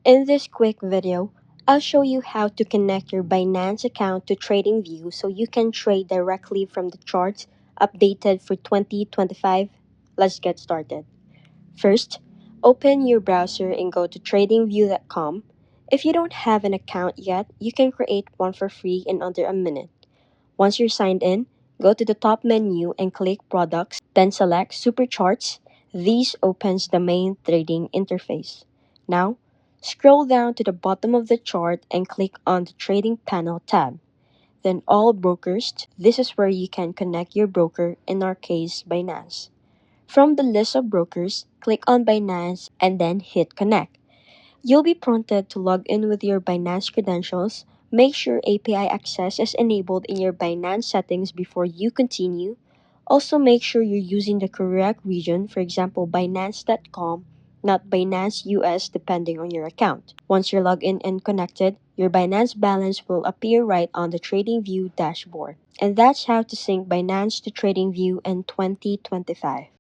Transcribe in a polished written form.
In this quick video, I'll show you how to connect your Binance account to TradingView so you can trade directly from the charts updated for 2025. Let's get started. First, open your browser and go to tradingview.com. If you don't have an account yet, you can create one for free in under a minute. Once you're signed in, go to the top menu and click Products, then select Super Charts. This opens the main trading interface. Now, scroll down to the bottom of the chart and click on the Trading Panel tab. Then All Brokers. This is where you can connect your broker, in our case, Binance. From the list of brokers, click on Binance and then hit Connect. You'll be prompted to log in with your Binance credentials. Make sure API access is enabled in your Binance settings before you continue. Also, make sure you're using the correct region, for example, Binance.com, not Binance US, depending on your account. Once you're logged in and connected, your Binance balance will appear right on the TradingView dashboard. And that's how to sync Binance to TradingView in 2025.